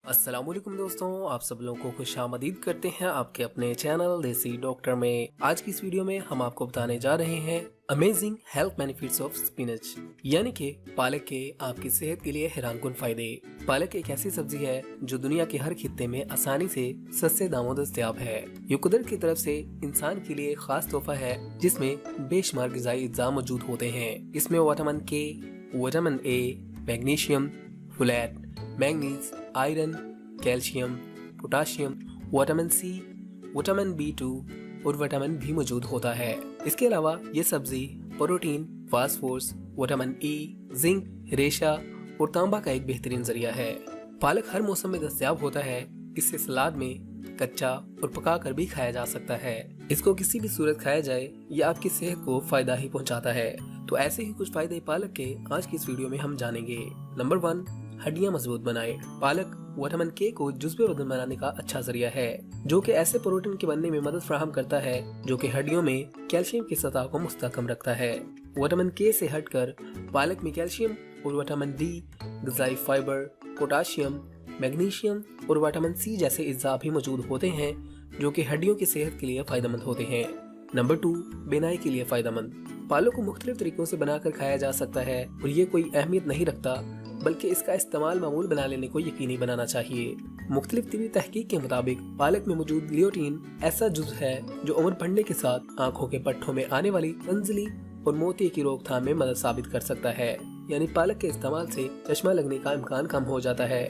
अस्सलाम वालेकुम दोस्तों, आप सब लोगों को खुशामदीद करते हैं आपके अपने चैनल देसी डॉक्टर में। आज की इस वीडियो में हम आपको बताने जा रहे हैं amazing health benefits of spinach, यानी कि पालक के आपकी सेहत के लिए हैरानकुन फायदे। पालक एक ऐसी सब्जी है जो दुनिया के हर खित्ते में आसानी से सस्ते दामों दस्तयाब है। ये कुदरत की तरफ से इंसान के लिए खास तोहफा है जिसमें बेशुमार ग़िज़ाई अज्जा मौजूद होते हैं। इसमें vitamin K, vitamin A, magnesium, folate, manganese, iron, calcium, potassium, vitamin C, vitamin B2 और विटामिन भी मौजूद होता है। इसके अलावा ये सब्जी protein, phosphorus, vitamin E, zinc, रेशा और तांबा का एक बेहतरीन जरिया है। पालक हर मौसम में दस्तयाब होता है। इससे सलाद में कच्चा और पका कर भी खाया जा सकता है। इसको किसी भी सूरत खाया जाए ये आपकी सेहत को फायदा ही पहुंचाता है। तो ऐसे ही कुछ फायदे पालक के आज की इस वीडियो में हम जानेंगे। नंबर 1, हड्डियां मजबूत बनाए। पालक विटामिन के को जुज़्वे बदन बनाने का अच्छा जरिया है, जो कि ऐसे प्रोटीन के बनने में मदद फराहम करता है जो कि हड्डियों में कैल्शियम की सतह को मुस्तहकम रखता है। विटामिन के से हटकर पालक में कैल्शियम और विटामिन डी, ग़िज़ाई फाइबर, पोटाशियम, मैग्नीशियम और विटामिन सी जैसे अज्जा भी मौजूद होते हैं जो कि हड्डियों की सेहत के लिए फायदेमंद होते हैं। नंबर 2, बिनाई के लिए फायदेमंद। पालक को मुख्तलिफ तरीकों से बनाकर खाया जा सकता है और ये कोई अहमियत नहीं रखता, बल्कि इसका इस्तेमाल मामूल बना लेने को यकीनी बनाना चाहिए। मुख्तलिफ तिब्बी तहकीक के मुताबिक पालक में मौजूद लियोटीन ऐसा जुज़ है जो उम्र बढ़ने के साथ आंखों के पट्टों में आने वाली तंजली और मोतिये की रोकथाम में मदद साबित कर सकता है। यानी पालक के इस्तेमाल से चश्मा लगने का इम्कान कम हो जाता है।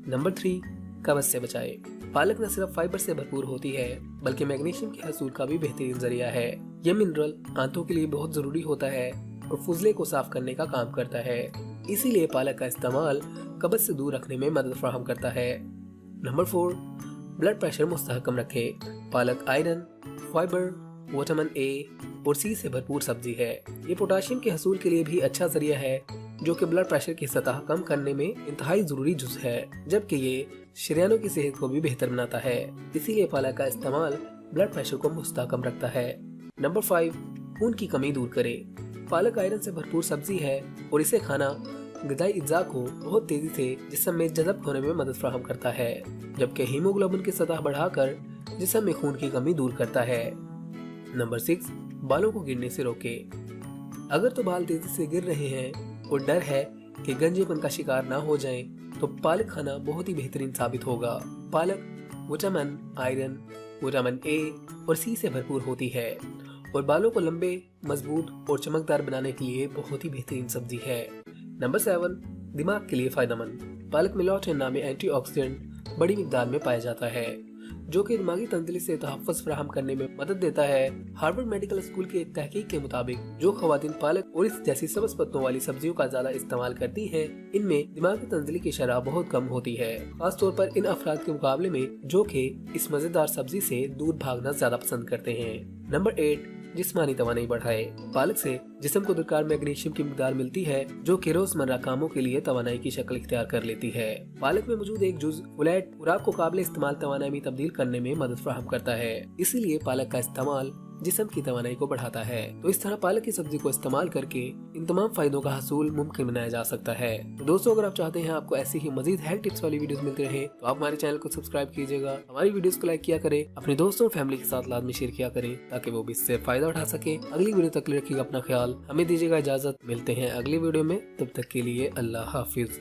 नंबर 3, कब्ज से बचाए। पालक न सिर्फ फाइबर से भरपूर होती है बल्कि मैग्नीशियम के हसूल का भी बेहतरीन जरिया है। यह मिनरल आंतों के लिए बहुत जरूरी होता है और फुजले को साफ करने का काम करता है। इसीलिए पालक का इस्तेमाल कब्ज से दूर रखने में मदद फराहम करता है। नंबर 4, ब्लड प्रेशर मुस्तहकम रखे। पालक आयरन, फाइबर, विटामिन ए और सी से भरपूर सब्जी है। ये पोटाशियम के हसूल के लिए भी अच्छा जरिया है जो कि ब्लड प्रेशर की सतह कम करने में इंतहाई जरूरी जुज़ है, जबकि ये शरीयानों की सेहत को भी बेहतर बनाता है। इसीलिए पालक का इस्तेमाल ब्लड प्रेशर को मुस्तहकम रखता है। नंबर 5, खून की कमी दूर करे। पालक आयरन से भरपूर सब्जी है और इसे खाना ग़िज़ाई अज्जा को बहुत तेजी से जिस्म में जज़ब होने में मदद फराहम करता है, जबकि हीमोग्लोबिन की सतह बढ़ाकर जिस्म में खून की कमी दूर करता है। नंबर 6, बालों को गिरने से रोके। अगर तो बाल तेजी से गिर रहे हैं और डर है कि गंजेपन का शिकार ना हो जाएं, तो पालक खाना बहुत ही बेहतरीन साबित होगा। पालक विटामिन, आयरन, विटामिन ए और सी से भरपूर होती है और बालों को लंबे, मजबूत और चमकदार बनाने के लिए बहुत ही बेहतरीन सब्जी है। नंबर 7, दिमाग के लिए फायदेमंद। पालक में मेलाटोनिन नामी एंटीऑक्सीडेंट बड़ी मिकदार में पाया जाता है जो कि दिमागी तंजली से तहफ़्फ़ुज़ फराहम करने में मदद देता है। हार्वर्ड मेडिकल स्कूल की एक तहकीक के मुताबिक जो खवातीन पालक और इस जैसी सब्ज़ पत्तों वाली सब्जियों का ज्यादा इस्तेमाल करती हैं, इनमें दिमागी तंजली की शरह बहुत कम होती है, खास तौर पर इन अफराद के मुकाबले में जो कि इस मजेदार सब्जी से दूर भागना ज्यादा पसंद करते हैं। नंबर 8, जिस्मानी तवानाई बढ़ाए। पालक से जिस्म को दरकार मैग्नीशियम की मिकदार मिलती है जो कि रोजमर्रा कामों के लिए तवानाई की शक्ल इख्तियार कर लेती है। पालक में मौजूद एक जुज़ फोलेट खुराक को काबिल इस्तेमाल तवानाई में तब्दील करने में मदद फराहम करता है। इसीलिए पालक का इस्तेमाल जिस्म की तवानाई को बढ़ाता है। तो इस तरह पालक की सब्जी को इस्तेमाल करके इन तमाम फायदों का हसूल मुमकिन बनाया जा सकता है। तो दोस्तों, अगर आप चाहते हैं आपको ऐसी ही मजीद हेल्थ टिप्स वाली वीडियोस मिलती रहे तो आप हमारे चैनल को सब्सक्राइब कीजिएगा, हमारी वीडियोस को लाइक किया करें, अपने दोस्तों फैमिली के साथ लाजमी शेयर किया करें ताकि वो भी इससे फायदा उठा सके। अगली वीडियो तक रखिएगा अपना ख्याल। हमें दीजिएगा इजाजत, मिलते हैं अगली वीडियो में। तब तक के लिए अल्लाह हाफिज।